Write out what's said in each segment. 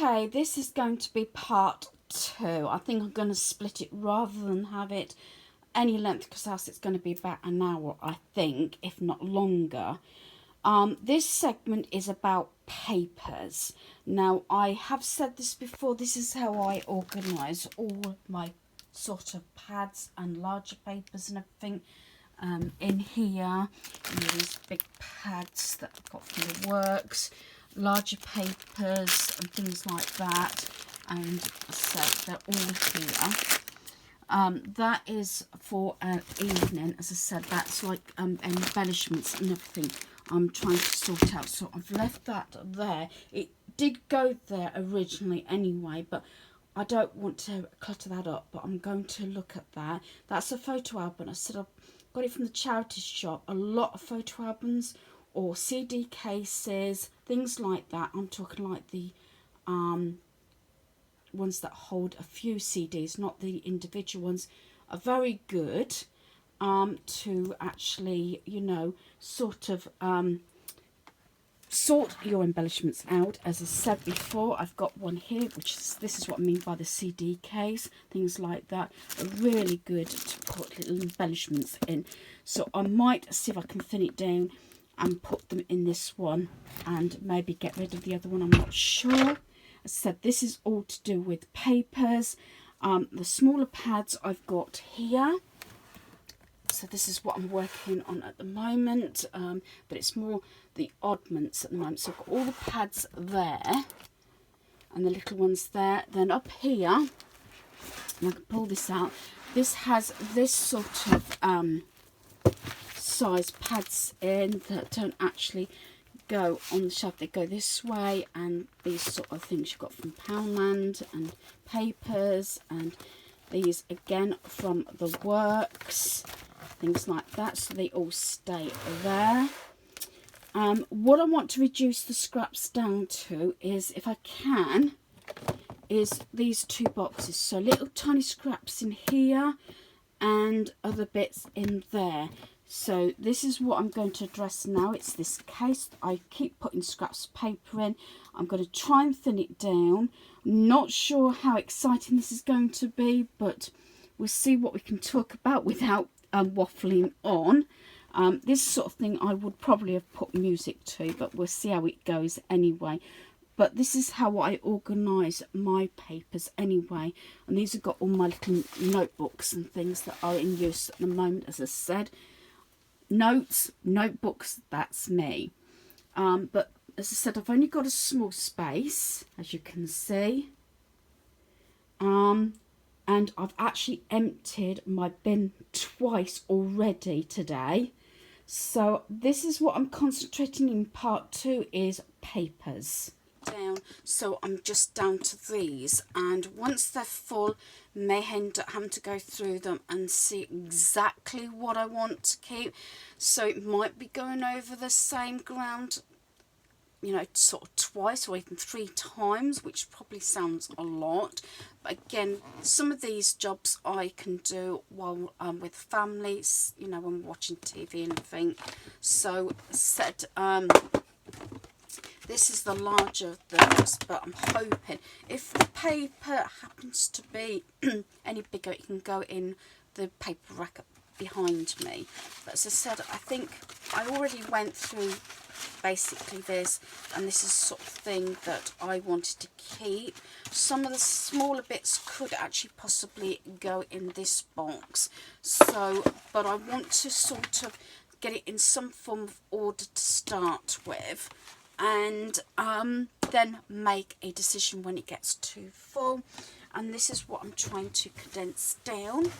Okay, this is going to be part 2. I think I'm going to split it rather than have it any length, because else it's going to be about an hour, I think, if not longer. This segment is about papers. Now, I have said this before, this is how I organise all my sort of pads and larger papers and everything in here. These big pads that I've got for the works, larger papers and things like that, and so they're all here. That is for an evening. As I said, that's like embellishments and everything I'm trying to sort out. So I've left that there. It did go there originally anyway, but I don't want to clutter that up, but I'm going to look at that. That's a photo album. I said I've got it from the charity shop. A lot of photo albums or CD cases, things like that. I'm talking like the ones that hold a few CDs, not the individual ones, are very good to actually, you know, sort of sort your embellishments out. As I said before, I've got one here, which is, this is what I mean by the CD case. Things like that are really good to put little embellishments in. So I might see if I can thin it down and put them in this one and maybe get rid of the other one. I'm not sure. As I said, this is all to do with papers. The smaller pads I've got here. So this is what I'm working on at the moment, but it's more the oddments at the moment. So I've got all the pads there and the little ones there. Then up here, and I can pull this out, this has this sort of size pads in that don't actually go on the shelf. They go this way, and these sort of things you've got from Poundland, and papers, and these again from the works, things like that, so they all stay there. What I want to reduce the scraps down to is, if I can, is these two boxes. So little tiny scraps in here and other bits in there. So this is what I'm going to address now. It's this case. I keep putting scraps of paper in. I'm going to try and thin it down. Not sure how exciting this is going to be, but we'll see what we can talk about without waffling on. This sort of thing I would probably have put music to, but we'll see how it goes anyway. But this is how I organise my papers anyway. And these have got all my little notebooks and things that are in use at the moment. As I said, notes, notebooks, that's me. But as I said, I've only got a small space, as you can see. And I've actually emptied my bin twice already today. So this is what I'm concentrating in part 2, is papers. Down, so I'm just down to these, and once they're full, may end up having to go through them and see exactly what I want to keep. So it might be going over the same ground, you know, sort of twice or even 3 times, which probably sounds a lot. But again, some of these jobs I can do while with families, you know, when we're watching TV and everything. So said, this is the larger of those, but I'm hoping if the paper happens to be any bigger, it can go in the paper rack behind me. But as I said, I think I already went through basically this, and this is sort of thing that I wanted to keep. Some of the smaller bits could actually possibly go in this box. So, but I want to sort of get it in some form of order to start with, and then make a decision when it gets too full. And this is what I'm trying to condense down,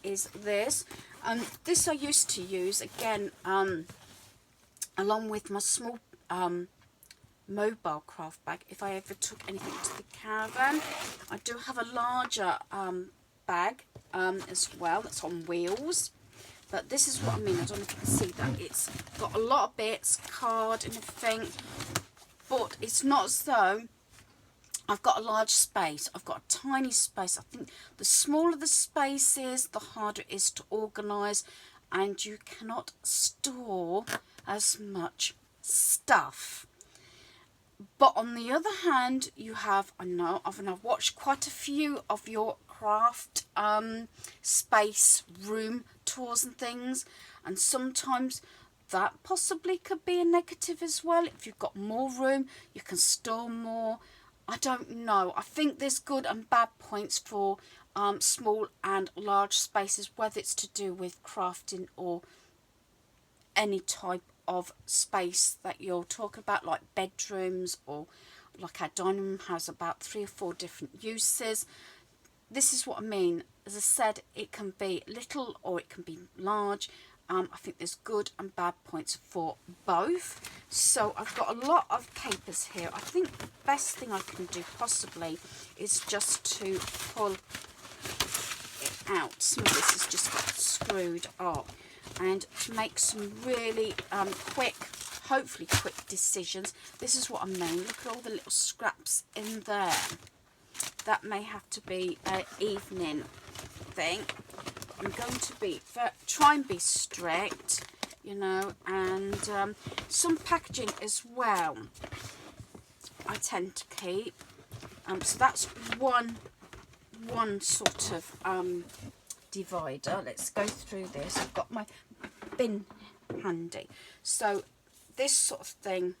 is this. This I used to use, again, along with my small mobile craft bag, if I ever took anything to the caravan. I do have a larger bag as well, that's on wheels. But this is what I mean. I don't know if you can see that. It's got a lot of bits, card and everything. But it's not as though I've got a large space. I've got a tiny space. I think the smaller the space is, the harder it is to organise. And you cannot store as much stuff. But on the other hand, you have, I know, I've watched quite a few of your craft space room tours and things, and sometimes that possibly could be a negative as well. If you've got more room, you can store more. I don't know. I think there's good and bad points for small and large spaces, whether it's to do with crafting or any type of space that you're talking about, like bedrooms, or like our dining room has about 3 or 4 different uses. This is what I mean. As I said, it can be little or it can be large. I think there's good and bad points for both. So I've got a lot of papers here. I think the best thing I can do possibly is just to pull it out. Some of this has just got screwed up, and to make some really quick, hopefully quick decisions. This is what I mean. Look at all the little scraps in there. That may have to be an evening thing. I'm going to try and be strict, you know, and some packaging as well I tend to keep. So that's one sort of divider. Let's go through this. I've got my bin handy. So this sort of thing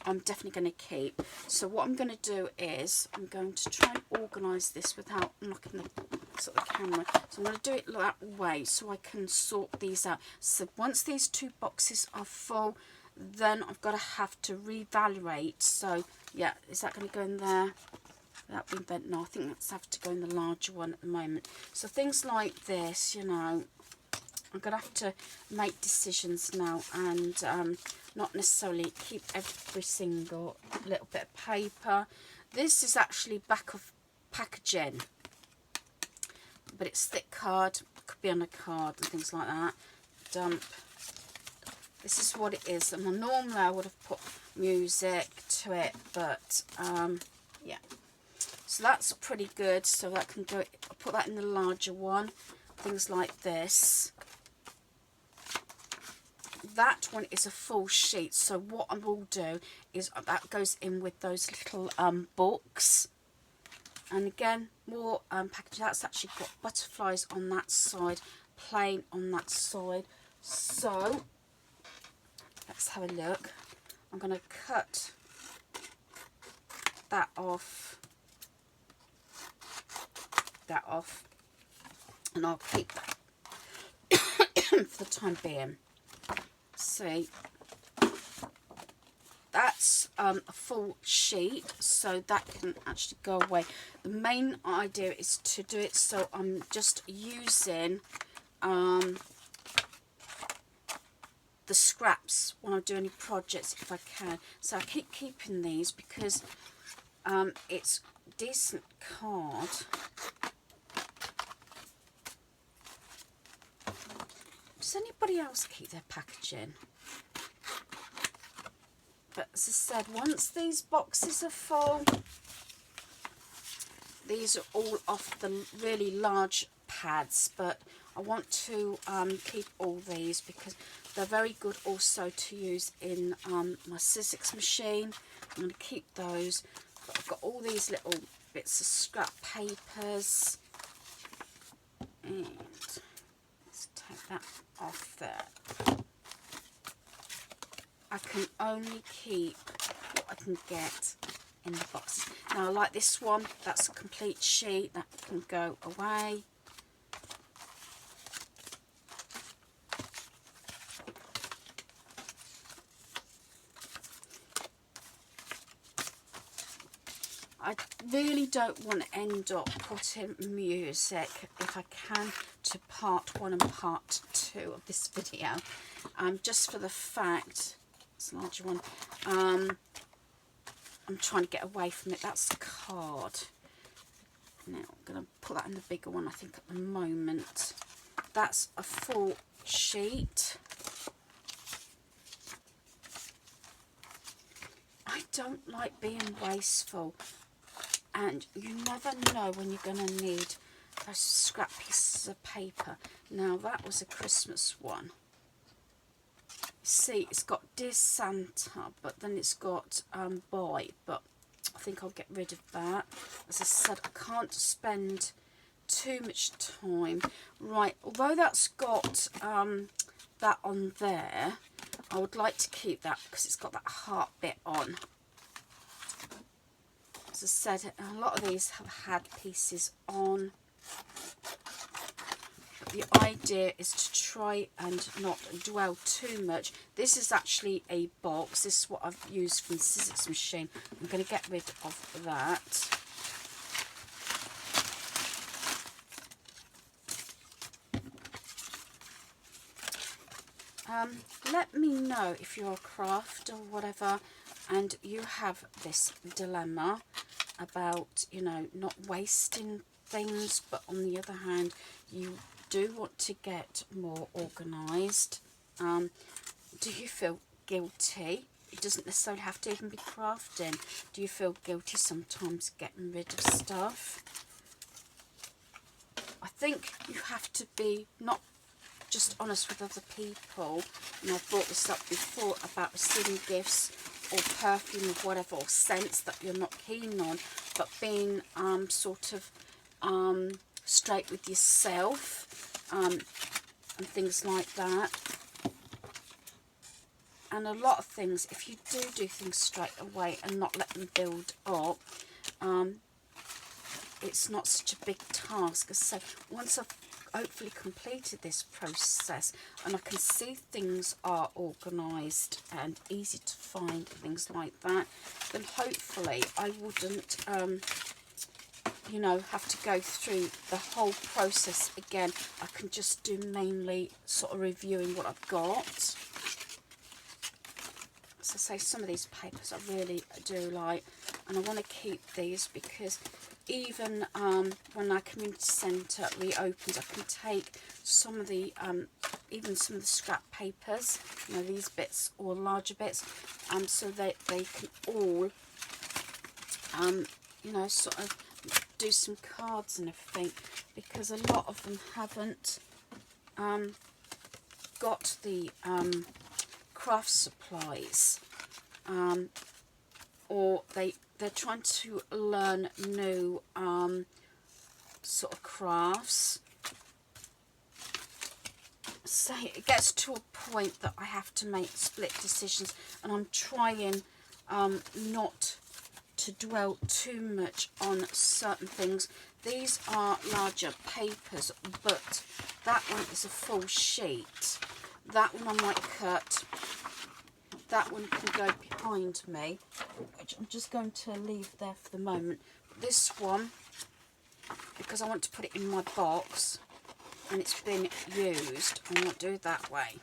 I'm definitely going to keep. So what I'm going to do is I'm going to try and organise this without knocking the sort of camera. So I'm going to do it that way so I can sort these out. So once these 2 boxes are full, then I've got to have to reevaluate. So yeah, is that going to go in there? That been bent? No, I think that's have to go in the larger one at the moment. So things like this, you know, I'm going to have to make decisions now, and not necessarily keep every single little bit of paper. This is actually back of packaging, but it's thick card. It could be on a card and things like that. Dump. This is what it is. And normally I would have put music to it, but yeah. So that's pretty good. So that can go. I'll put that in the larger one. Things like this. That one is a full sheet, so what I will do is that goes in with those little books. And again, more packaging. That's actually got butterflies on that side, plain on that side. So let's have a look. I'm going to cut that off, and I'll keep that for the time being. See, that's a full sheet, so that can actually go away. The main idea is to do it so I'm just using the scraps when I do any projects if I can. So I keep keeping these because it's decent card. Does anybody else keep their packaging? But as I said, once these boxes are full, these are all off the really large pads, but I want to keep all these because they're very good also to use in my scissors machine. I'm going to keep those. But I've got all these little bits of scrap papers, and let's take that off there. I can only keep what I can get in the boxes. Now, like this one, that's a complete sheet. That can go away. I really don't want to end up putting music, if I can, to part 1 and part 2 of this video. Just for the fact, it's a larger one, I'm trying to get away from it. That's a card. Now I'm going to put that in the bigger one, I think, at the moment. That's a full sheet. I don't like being wasteful, and you never know when you're going to need those scrap pieces of paper. Now that was a Christmas one. See, it's got Dear Santa, but then it's got Boy, but I think I'll get rid of that. As I said, I can't spend too much time. Right, although that's got that on there, I would like to keep that because it's got that heart bit on. As I said, a lot of these have had pieces on. But the idea is to try and not dwell too much. This is actually a box. This is what I've used from the scissors machine. I'm going to get rid of that. Let me know if you're a crafter or whatever and you have this dilemma about, you know, not wasting things, but on the other hand you do want to get more organised. Do you feel guilty? It doesn't necessarily have to even be crafting. Do you feel guilty sometimes getting rid of stuff? I think you have to be not just honest with other people, and I've brought this up before about receiving gifts or perfume or whatever, or scents that you're not keen on, but being sort of straight with yourself and things like that. And a lot of things, if you do things straight away and not let them build up, it's not such a big task. So once I've hopefully completed this process and I can see things are organised and easy to find, things like that, then hopefully I wouldn't you know, have to go through the whole process again. I can just do mainly sort of reviewing what I've got. As I say, some of these papers I really do like, and I want to keep these because even when our community centre reopens, I can take some of the even some of the scrap papers, you know, these bits or larger bits, so that they can all you know, sort of do some cards and everything, because a lot of them haven't got the craft supplies, or they're trying to learn new sort of crafts. So it gets to a point that I have to make split decisions, and I'm trying not to dwell too much on certain things. These are larger papers, but that one is a full sheet. That one I might cut. That one can go behind me, which I'm just going to leave there for the moment. This one, because I want to put it in my box and it's been used, I won't do it that way.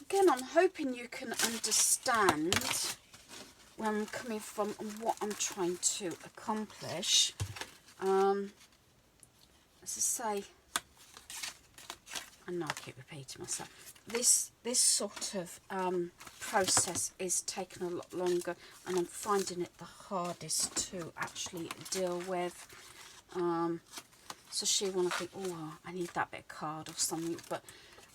Again, I'm hoping you can understand where I'm coming from and what I'm trying to accomplish. As I say, I know I keep repeating myself, this sort of process is taking a lot longer, and I'm finding it the hardest to actually deal with. So she want to think, oh, I need that bit of card or something, but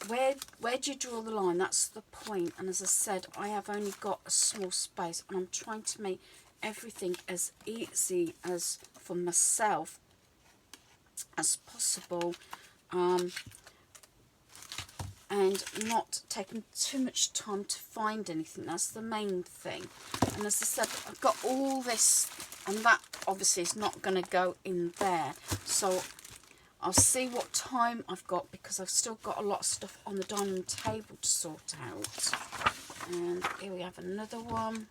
where do you draw the line? That's the point. And as I said, I have only got a small space, and I'm trying to make everything as easy as for myself as possible, and not taking too much time to find anything. That's the main thing. And as I said, I've got all this, and that obviously is not going to go in there, so I'll see what time I've got, because I've still got a lot of stuff on the dining table to sort out. And here we have another one.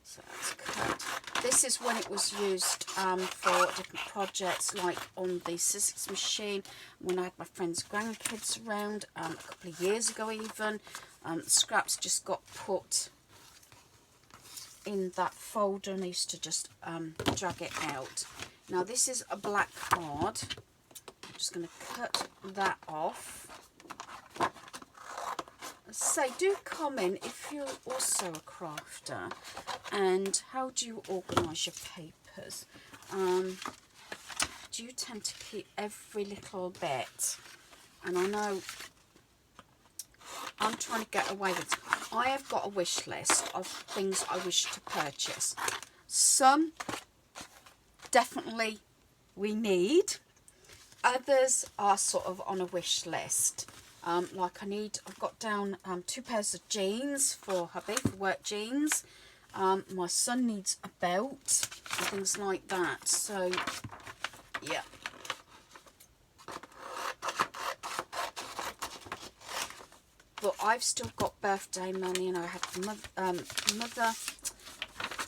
So that's cut. This is when it was used for different projects, like on the scissors machine, when I had my friend's grandkids around, a couple of years ago even. Scraps just got put in that folder, and I used to just drag it out. Now this is a black card. I'm just going to cut that off. Say, do comment if you're also a crafter And how do you organise your papers? Do you tend to keep every little bit? And I know I'm trying to get away with it. I have got a wish list of things I wish to purchase. Some definitely we need. Others are sort of on a wish list. Like I've got down 2 pairs of jeans for hubby, for work jeans. My son needs a belt and things like that. So, yeah. But I've still got birthday money, and I had mother.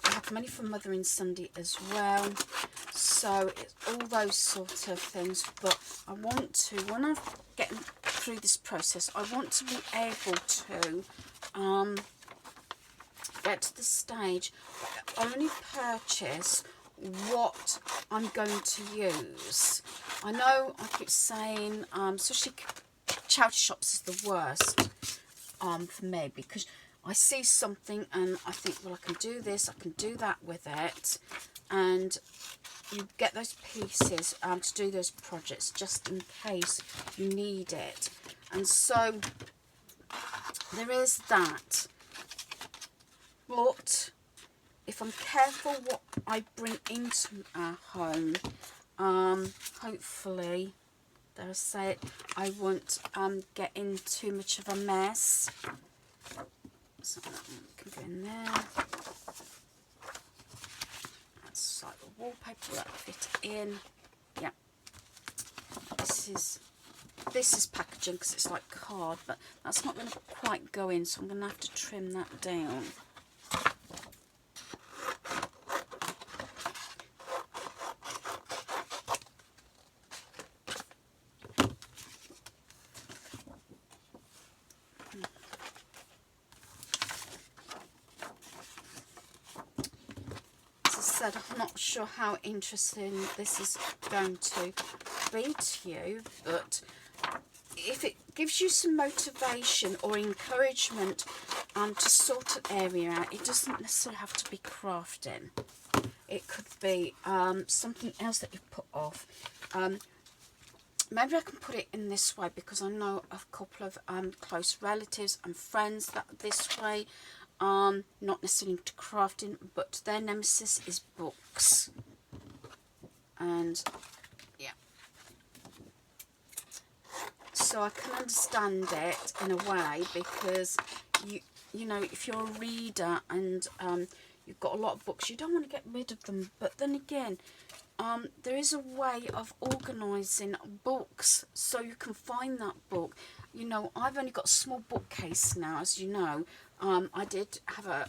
I have money from Mother in Sunday as well. So it's all those sort of things. But I want to, when I'm getting through this process, I want to be able to get to the stage where I only purchase what I'm going to use. I know I keep saying, especially charity shops is the worst for me, because I see something and I think, well, I can do this, I can do that with it, and you get those pieces to do those projects just in case you need it. And so there is that. But if I'm careful what I bring into our home, hopefully, dare I say it, I won't get in too much of a mess. So that one can go in there. That's like the wallpaper that fit in. Yeah. This is packaging because it's like card, but that's not going to quite go in, so I'm going to have to trim that down. I'm not sure how interesting this is going to be to you, but if it gives you some motivation or encouragement to sort an area out, it doesn't necessarily have to be crafting. It could be something else that you put off. Maybe I can put it in this way, because I know a couple of close relatives and friends that this way. Not necessarily into crafting, but their nemesis is books. And yeah, so I can understand it in a way, because you know, if you're a reader and you've got a lot of books, you don't want to get rid of them. But then again, there is a way of organising books so you can find that book. You know, I've only got a small bookcase now, as you know. I did have a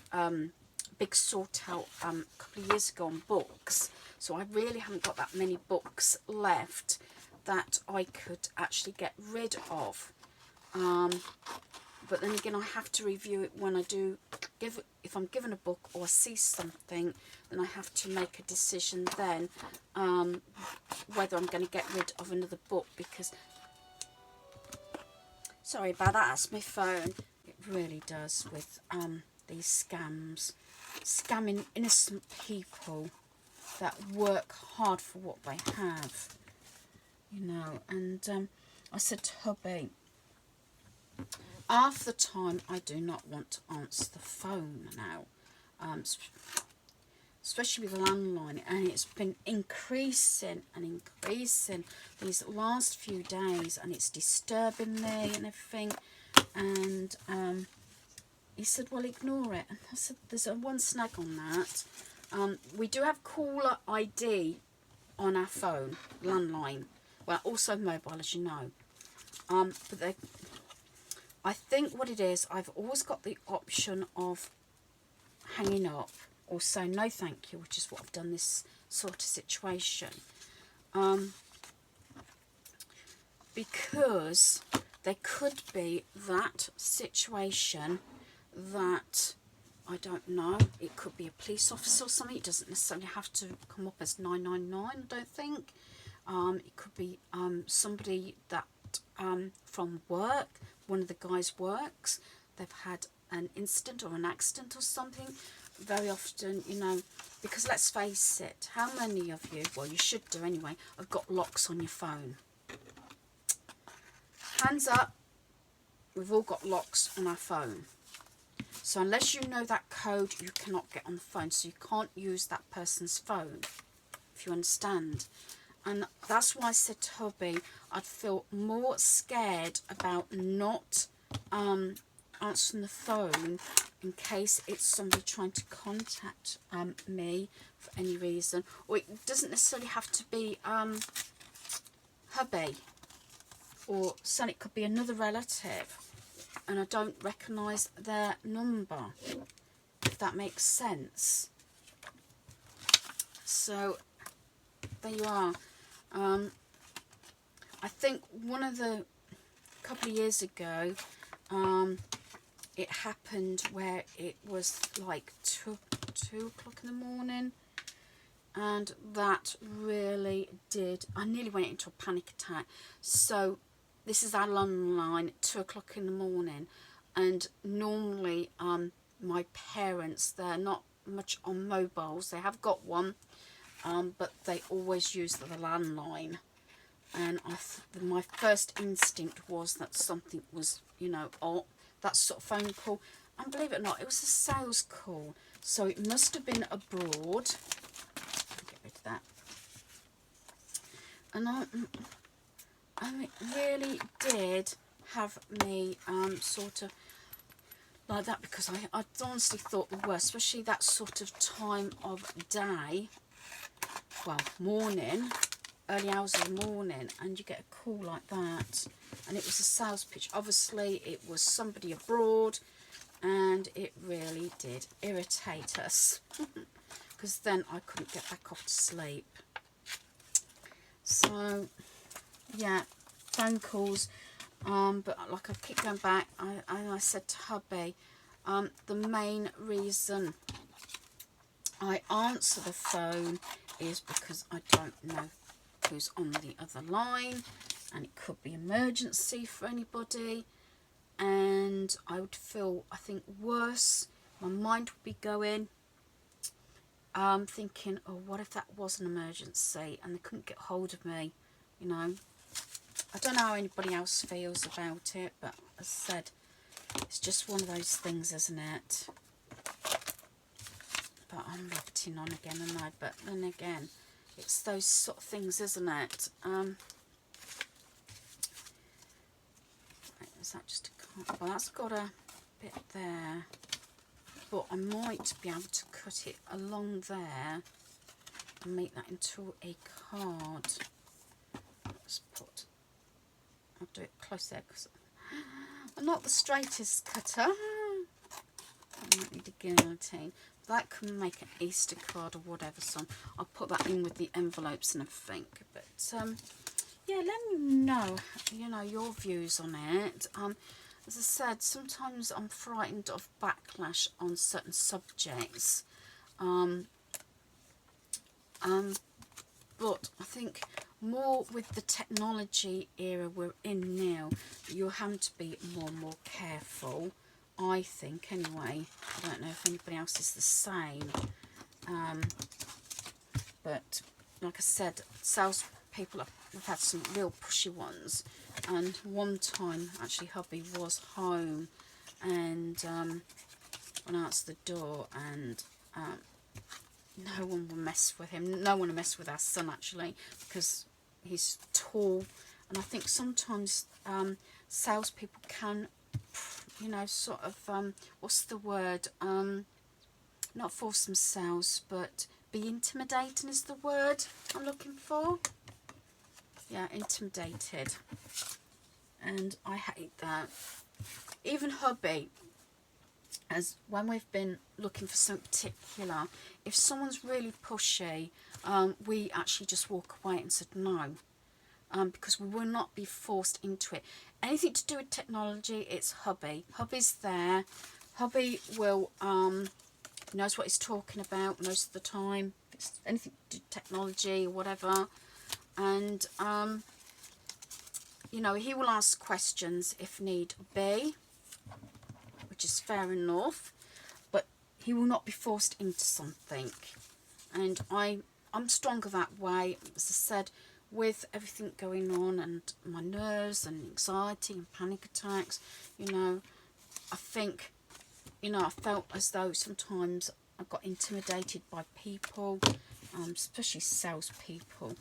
big sort out a couple of years ago on books, so I really haven't got that many books left that I could actually get rid of. But then again, I have to review it when I do if I'm given a book or I see something, then I have to make a decision then whether I'm going to get rid of another book, because sorry about that, that's my phone. It really does with these scams, scamming innocent people that work hard for what they have, you know. And I said to hubby, half the time I do not want to answer the phone now, especially with landline, and it's been increasing and increasing these last few days, and it's disturbing me and everything. And he said, well, ignore it. And I said, there's one snag on that. We do have caller ID on our phone, landline, well, also mobile, as you know. But I think what it is, I've always got the option of hanging up or saying no thank you, which is what I've done this sort of situation. Because there could be that situation that, I don't know, it could be a police officer or something. It doesn't necessarily have to come up as 999, I don't think. It could be somebody that from work, one of the guys works, they've had an incident or an accident or something, very often, you know, because let's face it, how many of you, well, you should do anyway, have got locks on your phone? Hands up, we've all got locks on our phone. So unless you know that code, you cannot get on the phone. So you can't use that person's phone, if you understand. And that's why I said to hubby, I'd feel more scared about not answering the phone in case it's somebody trying to contact me for any reason. Or it doesn't necessarily have to be hubby, or son, it could be another relative and I don't recognise their number, if that makes sense. So there you are. I think a couple of years ago, it happened where it was like 2 o'clock in the morning, and that really did, I nearly went into a panic attack. So this is our landline at 2 o'clock in the morning, and normally my parents, they're not much on mobiles. They have got one, but they always use the landline. And my first instinct was that something was, you know, that sort of phone call. And believe it or not, it was a sales call. So it must have been abroad. Get rid of that. And it really did have me sort of like that, because I honestly thought the worst, especially that sort of time of day, well, morning, early hours of the morning, and you get a call like that, and it was a sales pitch. Obviously it was somebody abroad, and it really did irritate us because then I couldn't get back off to sleep. So yeah, phone calls, but like I keep going back, I said to hubby, the main reason I answer the phone is because I don't know who's on the other line, and it could be emergency for anybody, and I would feel, I think, worse. My mind would be going, thinking, oh, what if that was an emergency and they couldn't get hold of me, you know. I don't know how anybody else feels about it, but as I said, it's just one of those things, isn't it? But I'm rabbiting on again, and but then again, it's those sort of things, isn't it? Right, is that just a card? Well, that's got a bit there, but I might be able to cut it along there and make that into a card. Let's put, I'll do it close there because I'm not the straightest cutter. I might need a guillotine. That can make an Easter card or whatever, so I'll put that in with the envelopes and everything. But yeah, let me know, you know, your views on it. As I said, sometimes I'm frightened of backlash on certain subjects. But I think more with the technology era we're in now, you're having to be more and more careful, I think, anyway. I don't know if anybody else is the same. But like I said, sales people have had some real pushy ones. And one time, actually, hubby was home, and when I answered the door, and no one will mess with him. No one will mess with our son, actually, because he's tall. And I think sometimes salespeople can, you know, sort of, what's the word? Not force themselves, but be intimidating is the word I'm looking for. Yeah, intimidated. And I hate that. Even hubby, as when we've been looking for something particular, if someone's really pushy, we actually just walk away and said no, because we will not be forced into it. Anything to do with technology, it's hubby. Hubby's there. Hubby will knows what he's talking about most of the time. If it's anything to do with technology or whatever, and you know, he will ask questions if need be, which is fair enough, but he will not be forced into something. And I'm stronger that way. As I said, with everything going on and my nerves and anxiety and panic attacks, you know, I think, you know, I felt as though sometimes I got intimidated by people, especially salespeople,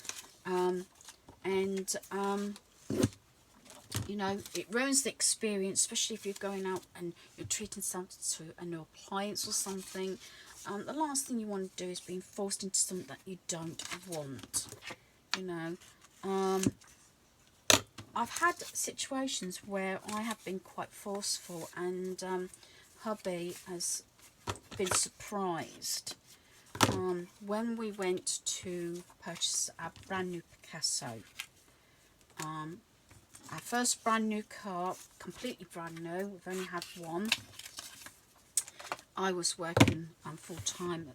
you know, it ruins the experience, especially if you're going out and you're treating something to a new appliance or something. The last thing you want to do is being forced into something that you don't want, you know. I've had situations where I have been quite forceful, and hubby has been surprised when we went to purchase our brand new Picasso. Our first brand new car, completely brand new. We've only had one. I was working full time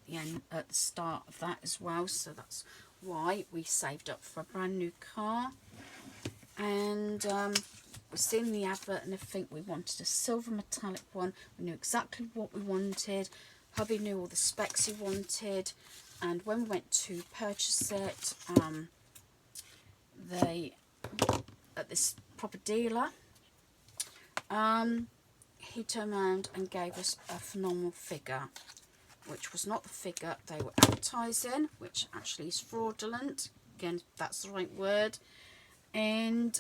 at the start of that as well, so that's why we saved up for a brand new car. And we've seen the advert and everything. We wanted a silver metallic one. We knew exactly what we wanted. Hubby knew all the specs he wanted, and when we went to purchase it, at this proper dealer, he turned around and gave us a phenomenal figure, which was not the figure they were advertising, which actually is fraudulent. Again, if that's the right word. And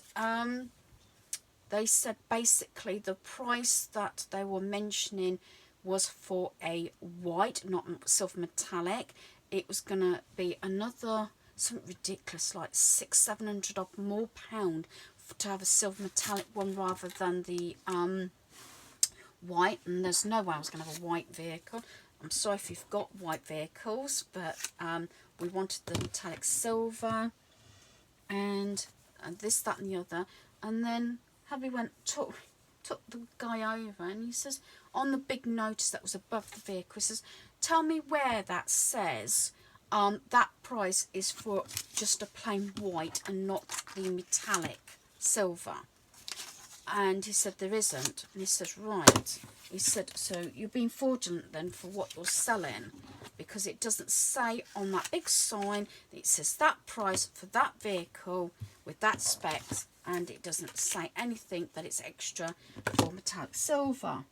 they said basically the price that they were mentioning was for a white, not silver metallic. It was going to be another something ridiculous, like £600-700 or more pound to have a silver metallic one rather than the white. And there's no way I was going to have a white vehicle. I'm sorry if you've got white vehicles, but we wanted the metallic silver and this, that and the other. And then hubby took the guy over, and he says, on the big notice that was above the vehicle, he says, tell me where that says that price is for just a plain white and not the metallic silver. And he said, there isn't. And he says, right. He said, so you're being fraudulent then for what you're selling, because it doesn't say on that big sign that it says that price for that vehicle with that specs, and it doesn't say anything that it's extra for metallic silver.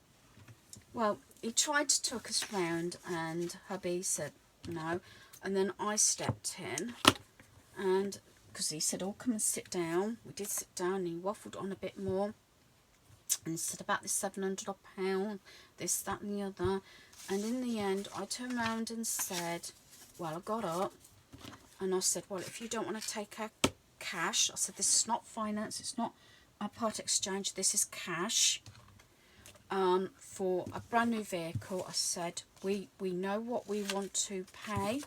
Well, he tried to talk us round, and hubby said no. And then I stepped in, and because he said, oh, come and sit down. We did sit down, and he waffled on a bit more. And he said about this £700 pound, this, that and the other. And in the end, I turned around and said, well, I got up and I said, well, if you don't want to take our cash, I said, this is not finance, it's not a part exchange, this is cash for a brand new vehicle. I said, we know what we want to pay,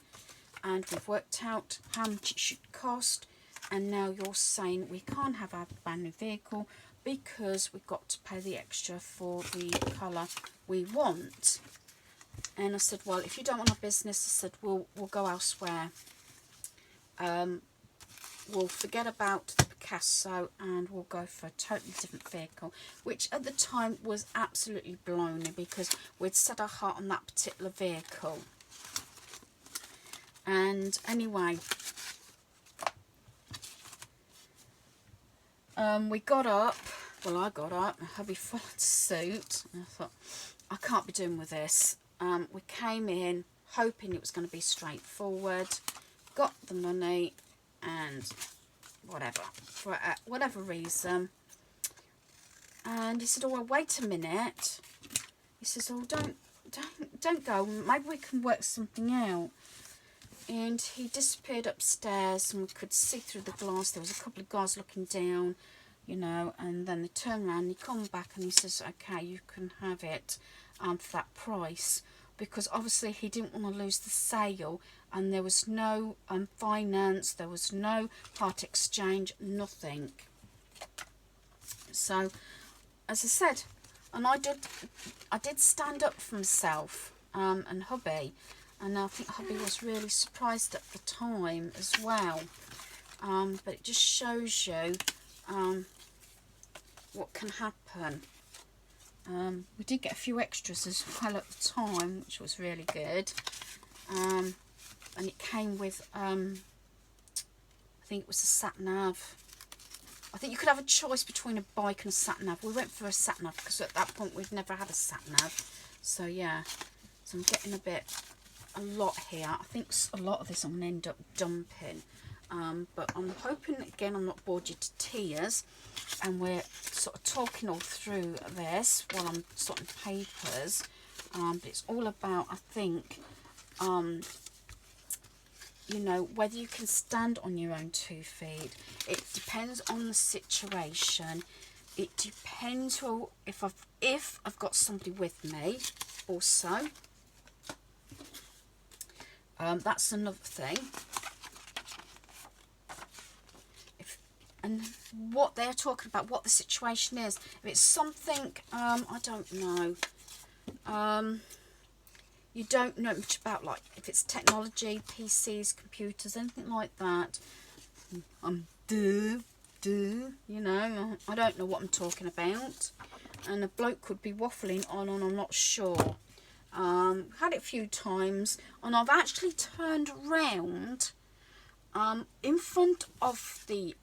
and we've worked out how much it should cost, and now you're saying we can't have our brand new vehicle because we've got to pay the extra for the colour we want. And I said, well, if you don't want our business, I said, we'll go elsewhere. We'll forget about the Picasso and we'll go for a totally different vehicle, which at the time was absolutely blown because we'd set our heart on that particular vehicle. And anyway, we got up, well, I got up, my hubby followed suit, and I thought, I can't be doing with this. We came in hoping it was going to be straightforward, got the money, and whatever, for whatever reason. And he said, oh, well, wait a minute. He says, oh, don't go, maybe we can work something out. And he disappeared upstairs, and we could see through the glass. There was a couple of guys looking down, you know, and then they turned around and he come back and he says, okay, you can have it for that price, because obviously he didn't want to lose the sale, and there was no finance, there was no part exchange, nothing. So as I said, and I did stand up for myself and hubby. And I think hubby was really surprised at the time as well. But it just shows you what can happen We did get a few extras as well at the time, which was really good. And it came with, I think it was a sat-nav. I think you could have a choice between a bike and a sat-nav. We went for a sat-nav because at that point we'd never had a sat-nav. So yeah, so I'm getting a lot here. I think a lot of this I'm going to end up dumping. But I'm hoping, again, I'm not bored you to tears. And we're sort of talking all through this while I'm sorting papers. But it's all about, I think, you know, whether you can stand on your own 2 feet. It depends on the situation. It depends if I've got somebody with me also. That's another thing. And what they're talking about, what the situation is. If it's something, I don't know. You don't know much about, like, if it's technology, PCs, computers, anything like that. You know, I don't know what I'm talking about. And a bloke could be waffling on and I'm not sure. Had it a few times, and I've actually turned round in front of the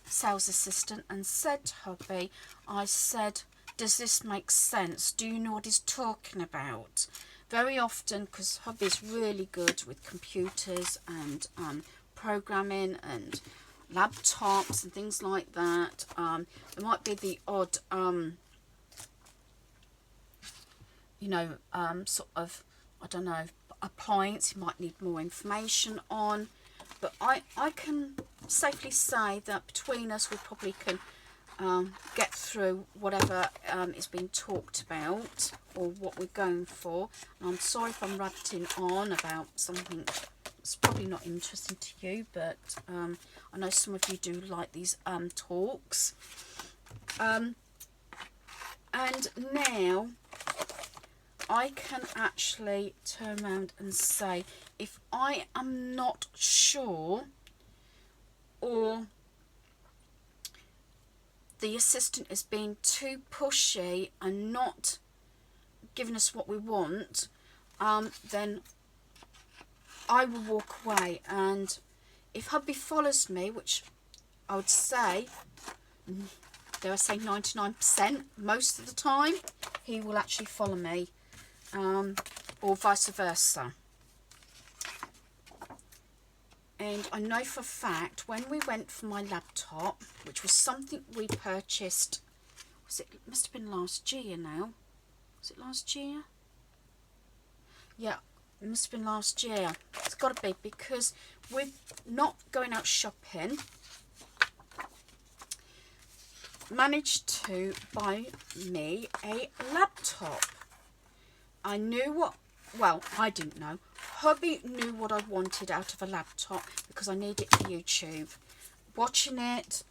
sales assistant and said to hubby, I said, does this make sense? Do you know what he's talking about? Very often, because hubby's really good with computers and programming and laptops and things like that. There might be the odd, you know, sort of, I don't know, appliance he might need more information on. But I can safely say that between us we probably can get through whatever is being talked about or what we're going for. And I'm sorry if I'm rabbiting on about something that's probably not interesting to you, but I know some of you do like these talks. And now I can actually turn around and say, if I am not sure, or the assistant is being too pushy and not giving us what we want, then I will walk away. And if hubby follows me, which I would say, dare I say 99%, most of the time, he will actually follow me, or vice versa. And I know for a fact, when we went for my laptop, which was something we purchased, it must have been last year now. Was it last year? Yeah, it must have been last year. It's got to be, because we're not going out shopping. Managed to buy me a laptop. I knew what, well, I didn't know. Hubby knew what I wanted out of a laptop because I need it for YouTube. Watching it,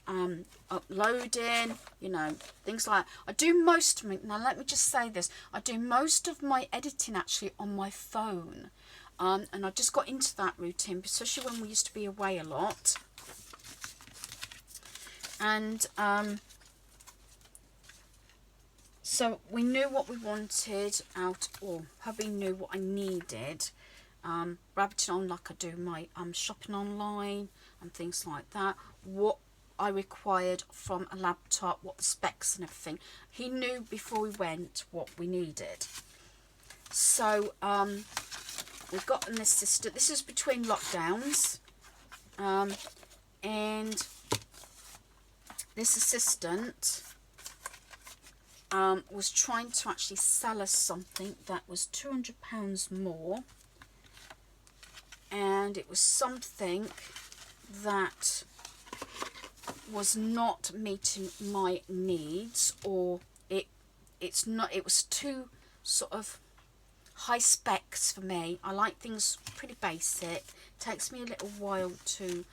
uploading, you know, things like that. I do most of my, now let me just say this, I do most of my editing actually on my phone. And I just got into that routine, especially when we used to be away a lot. And so we knew what we wanted out, or hubby knew what I needed. Rabbiting on like I do my shopping online and things like that. What I required from a laptop, what the specs and everything. He knew before we went what we needed. So we've got an assistant. This is between lockdowns. And this assistant was trying to actually sell us something that was £200 more, and it was something that was not meeting my needs, or it was too sort of high specs for me. I like things pretty basic. It takes me a little while to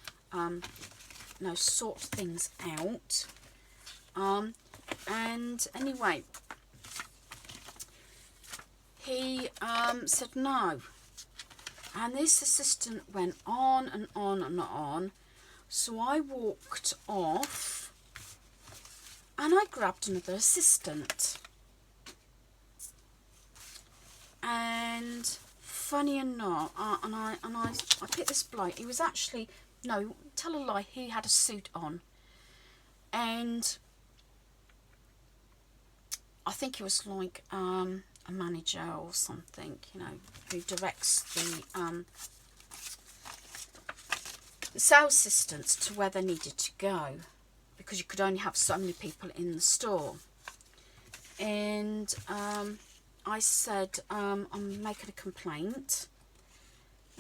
sort things out. And anyway, he said no, and this assistant went on and on and on. So I walked off, And I grabbed another assistant. And funny enough, I picked this bloke. He was actually, no, tell a lie, he had a suit on. And I think he was like a manager or something, you know, who directs the sales assistants to where they needed to go, because you could only have so many people in the store. And I said, I'm making a complaint.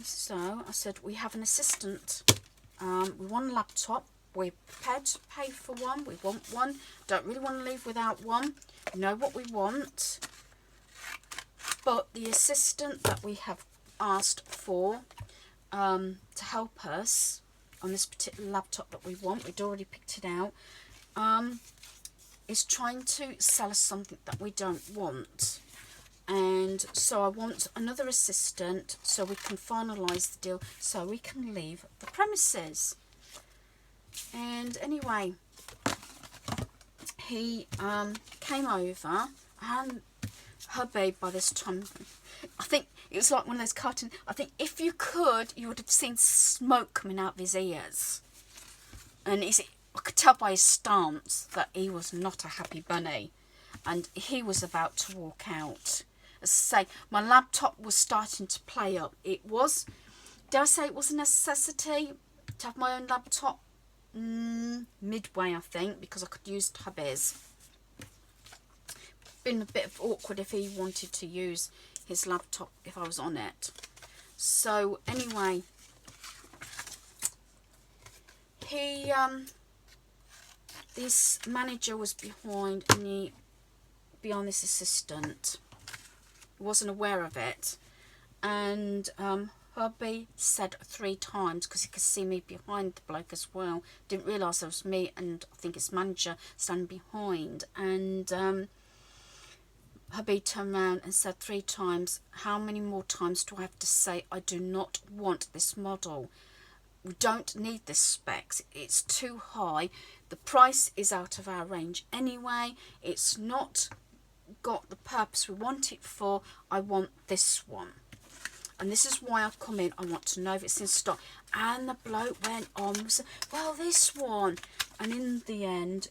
So I said, we have an assistant. We want a laptop. We're prepared to pay for one. We want one. Don't really want to leave without one. We know what we want. But the assistant that we have asked for to help us on this particular laptop that we want, we'd already picked it out, is trying to sell us something that we don't want. And so I want another assistant so we can finalise the deal, so we can leave the premises. And anyway, he came over, and hubby by this time, I think it was like one of those cartoons. I think if you could, you would have seen smoke coming out of his ears. And I could tell by his stance that he was not a happy bunny. And he was about to walk out. As I say, my laptop was starting to play up. It was, dare I say it was a necessity to have my own laptop? Midway, I think, because I could use hubby's. Been a bit of awkward if he wanted to use his laptop if I was on it. So anyway, he this manager was behind this assistant. Wasn't aware of it, and hubby said 3 times, because he could see me behind the bloke as well, didn't realise it was me and I think his manager standing behind. And hubby turned around and said 3 times, how many more times do I have to say I do not want this model? We don't need this specs. It's too high. The price is out of our range anyway. It's not got the purpose we want it for. I want this one. And this is why I've come in. I want to know if it's in stock. And the bloke went on and said, well, this one. And in the end,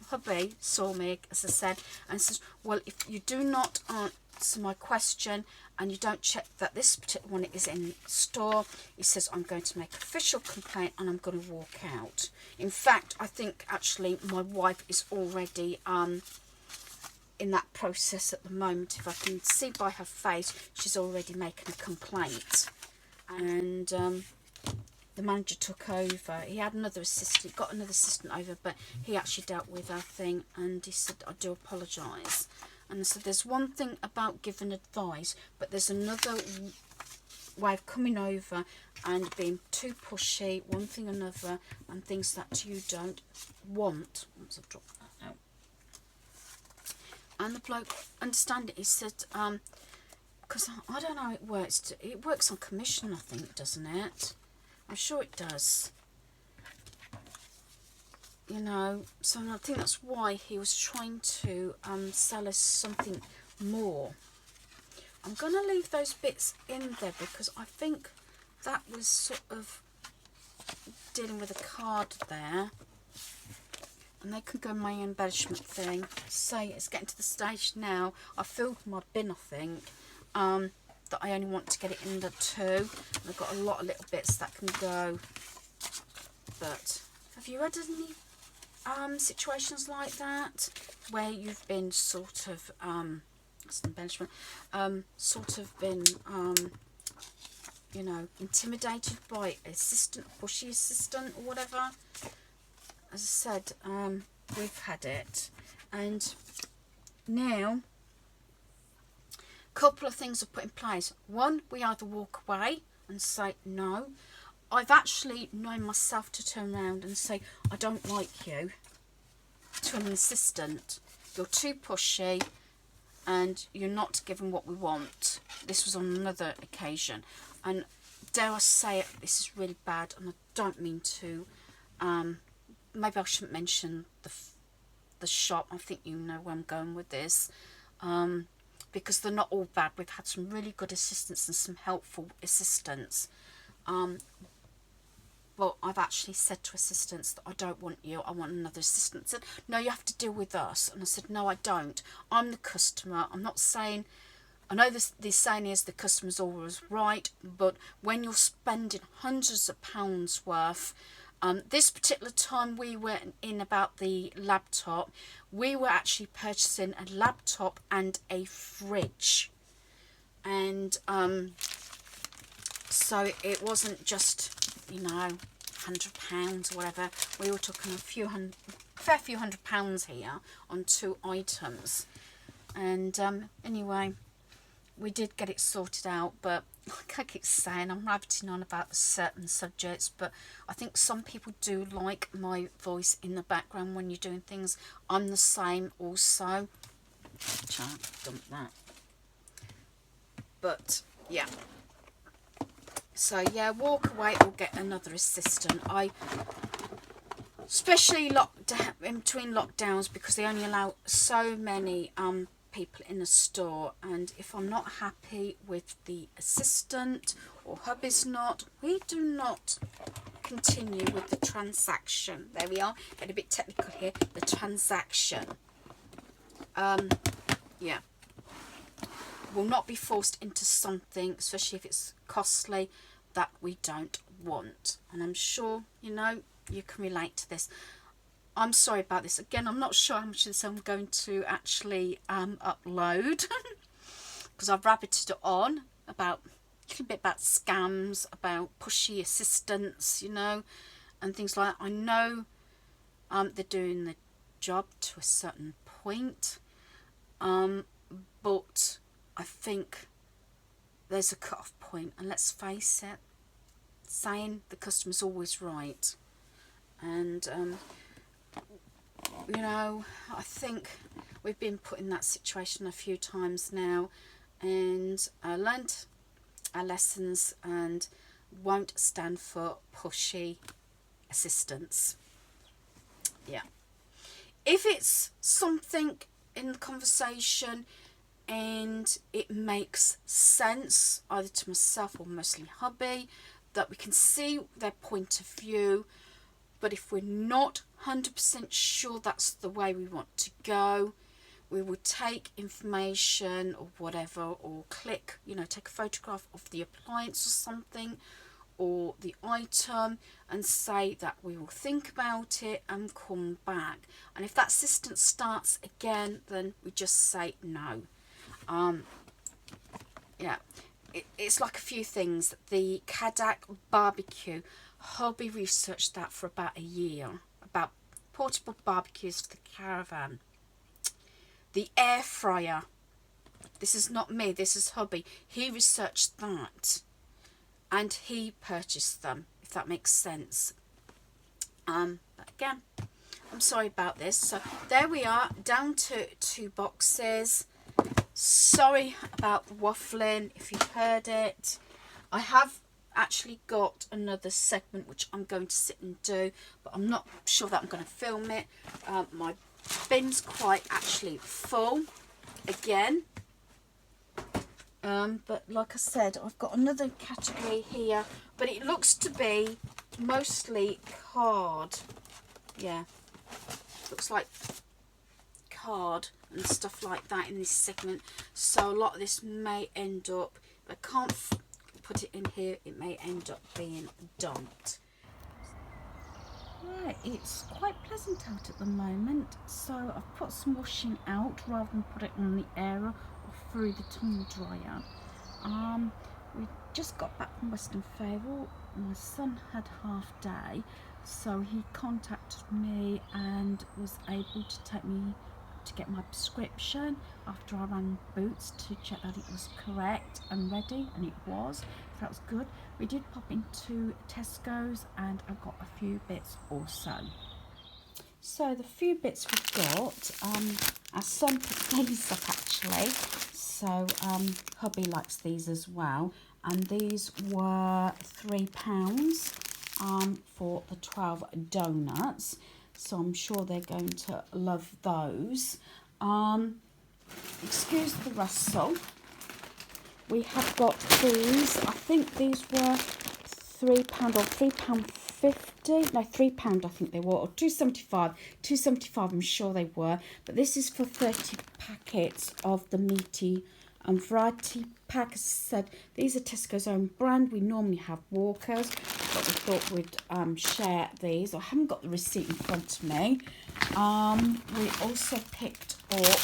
hubby saw me, as I said, and says, well, if you do not answer my question and you don't check that this particular one is in store, he says, I'm going to make official complaint and I'm going to walk out. In fact, I think actually my wife is already in that process at the moment. If I can see by her face, she's already making a complaint. And the manager took over. He had another assistant, got another assistant over, but he actually dealt with our thing, and he said, I do apologise. And so there's one thing about giving advice, but there's another way of coming over and being too pushy, one thing or another, and things that you don't want. Once I've dropped that out. And the bloke understand it. He said, because I don't know how it works. It works on commission, I think, doesn't it? I'm sure it does. You know, so I think that's why he was trying to sell us something more. I'm going to leave those bits in there because I think that was sort of dealing with a card there. And they can go in my embellishment thing. So it's getting to the stage now. I filled my bin, I think, that I only want to get it in the 2. And I've got a lot of little bits that can go. But have you had any situations like that where you've been sort of that's embellishment, sort of been you know, intimidated by assistant, pushy assistant or whatever? As I said, we've had it, and now a couple of things are put in place. One, we either walk away and say no. I've actually known myself to turn around and say, I don't like you, to an assistant. You're too pushy and you're not giving what we want. This was on another occasion. And dare I say it, this is really bad, and I don't mean to, maybe I shouldn't mention the shop. I think you know where I'm going with this. Because they're not all bad. We've had some really good assistants and some helpful assistants. Well, I've actually said to assistants that I don't want you, I want another assistant. They said, no, you have to deal with us. And I said, no, I don't. I'm the customer. I'm not saying, I know this saying is the customer's always right, but when you're spending hundreds of pounds worth, this particular time we were in about the laptop, we were actually purchasing a laptop and a fridge. And so it wasn't just, you know, £100 or whatever. We were talking a fair few £100s here on 2 items. And anyway, we did get it sorted out, but like I keep saying, I'm rabbiting on about certain subjects, but I think some people do like my voice in the background when you're doing things. I'm the same also. Dump that. But yeah. So yeah, walk away or get another assistant. Especially in between lockdowns, because they only allow so many people in a store, and if I'm not happy with the assistant or hubby's not, we do not continue with the transaction. There we are, getting a bit technical here. The transaction, yeah, will not be forced into something, especially if it's costly, that we don't want. And I'm sure you know you can relate to this. I'm sorry about this. Again, I'm not sure how much of this I'm going to actually upload because I've rabbited on about a little bit about scams, about pushy assistants, you know, and things like that. I know they're doing the job to a certain point, but I think there's a cut-off point, and let's face it, saying the customer's always right, and you know, I think we've been put in that situation a few times now, and I learnt our lessons and won't stand for pushy assistance. Yeah. If it's something in the conversation and it makes sense, either to myself or mostly hubby, that we can see their point of view, but if we're not 100% sure that's the way we want to go, we will take information or whatever, or click, you know, take a photograph of the appliance or something, or the item, and say that we will think about it and come back. And if that assistant starts again, then we just say no. Yeah, it's like a few things. The Chatty barbecue, hubby researched that for about a year, about portable barbecues for the caravan. The air fryer, this is not me, this is hubby. He researched that and he purchased them, if that makes sense. But again, I'm sorry about this. So there we are, down to 2 boxes. Sorry about the waffling if you've heard it. I have actually got another segment which I'm going to sit and do, but I'm not sure that I'm going to film it. My bin's quite actually full again, but like I said, I've got another category here, but it looks to be mostly card. Yeah, looks like card and stuff like that in this segment, so a lot of this may end up, I can't put it in here, it may end up being dumped. Right, it's quite pleasant out at the moment, so I've put some washing out rather than put it on the air or through the tumble dryer. We just got back from Western Fable. My son had half day, so he contacted me and was able to take me to get my prescription after I ran Boots to check that it was correct and ready, and it was, so that was good. We did pop into Tesco's and I got a few bits also. So the few bits we got, our son put these up actually, so hubby likes these as well, and these were £3 for the 12 donuts. so I'm sure they're going to love those. Excuse the rustle. We have got these. I think these were £3 or £3.50. No, £3 I think they were, or £2.75. £2.75 I'm sure they were. But this is for 30 packets of the meaty variety pack. As I said, these are Tesco's own brand. We normally have Walkers, but we thought we'd share these. I haven't got the receipt in front of me. We also picked up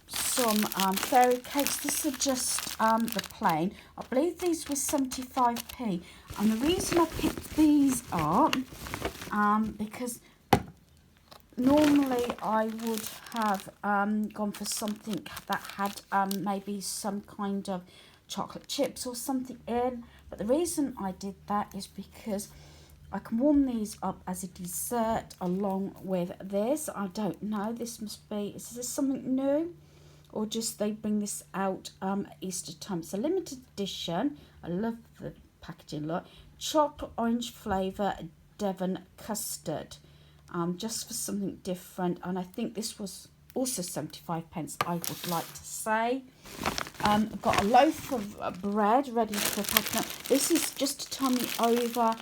some fairy cakes. This are just the plain. I believe these were 75p. And the reason I picked these up, because normally I would have gone for something that had maybe some kind of chocolate chips or something in. But the reason I did that is because I can warm these up as a dessert along with this. I don't know. This must be, is this something new? Or just they bring this out at Easter time. It's a limited edition. I love the packaging look. Chocolate orange flavour Devon custard. Just for something different. And I think this was also 75p, I would like to say. I've got a loaf of bread ready for packing up. This is just to tie me over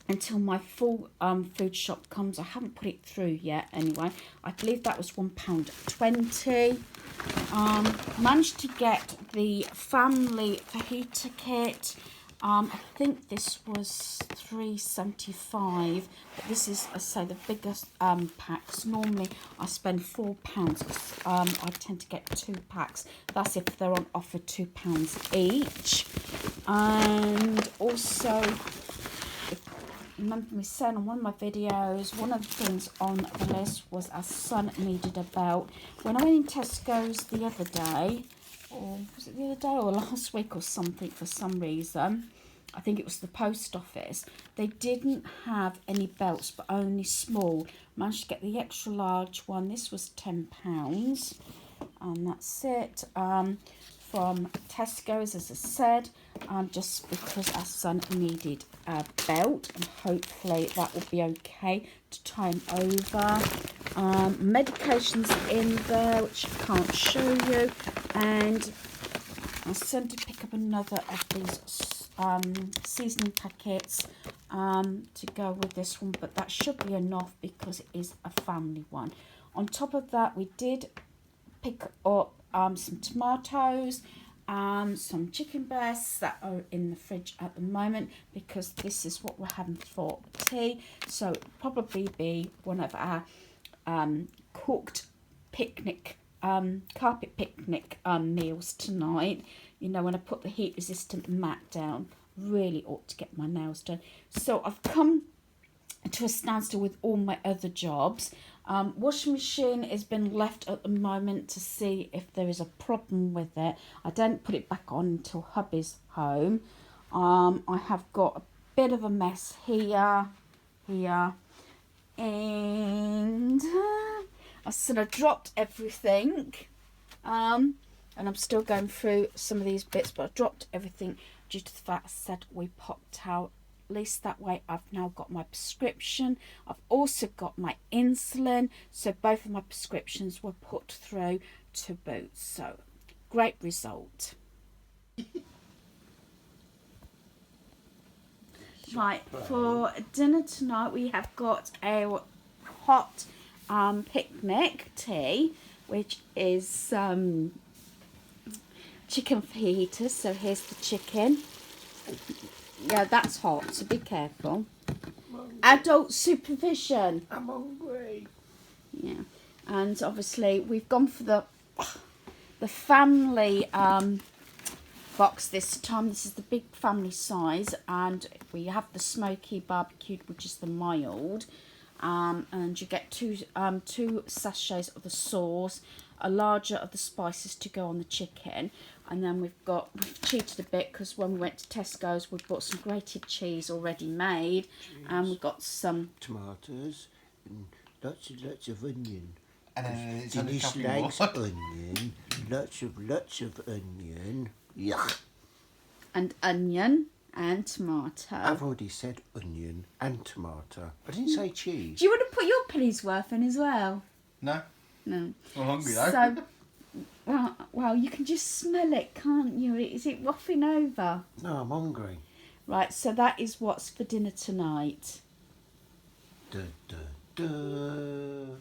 until my full food shop comes. I haven't put it through yet anyway. I believe that was £1.20. Managed to get the family Fajita Kit. I think this was £3.75, but this is, I say, the biggest packs. Normally I spend £4 because I tend to get 2 packs. That's if they're on offer, £2 each. And also, if you remember me saying on one of my videos, one of the things on the list was our son needed a belt. When I went in Tesco's the other day, or was it the other day or last week or something, for some reason, I think it was the post office, they didn't have any belts but only small. Managed to get the extra large one. This was £10, and that's it. From Tesco's, as I said, just because our son needed a belt, and hopefully that will be okay to tie him over. Medications in there which I can't show you, and I sent to pick up another of these seasoning packets to go with this one, but that should be enough because it is a family one. On top of that, we did pick up some tomatoes, some chicken breasts that are in the fridge at the moment because this is what we're having for tea. So it'll probably be one of our cooked picnic, carpet picnic meals tonight. You know, when I put the heat resistant mat down, really ought to get my nails done. So I've come to a standstill with all my other jobs. Washing machine has been left at the moment to see if there is a problem with it. I don't put it back on until hubby's home. I have got a bit of a mess here, and I sort of dropped everything. And I'm still going through some of these bits, but I dropped everything due to the fact I said we popped out. At least that way I've now got my prescription. I've also got my insulin, so both of my prescriptions were put through to boot. So great result. Right, for dinner tonight we have got a hot picnic tea, which is chicken fajitas. So here's the chicken. Yeah, that's hot, so be careful. Adult supervision. I'm hungry. Yeah, and obviously we've gone for the family box this time. This is the big family size, and we have the smoky barbecued, which is the mild. And you get two sachets of the sauce, a larger of the spices to go on the chicken, and then we've cheated a bit because when we went to Tesco's we bought some grated cheese already made, and we've got some tomatoes and lots of onion. It's only a Denise couple likes more. onion, lots of onion. Yuck. and onion. And tomato. I've already said onion and tomato. I didn't say cheese. Do you want to put your penny's worth in as well? No. No. I'm hungry though. So, well, you can just smell it, can't you? Is it wafting over? No, I'm hungry. Right, so that is what's for dinner tonight. Duh, duh, duh.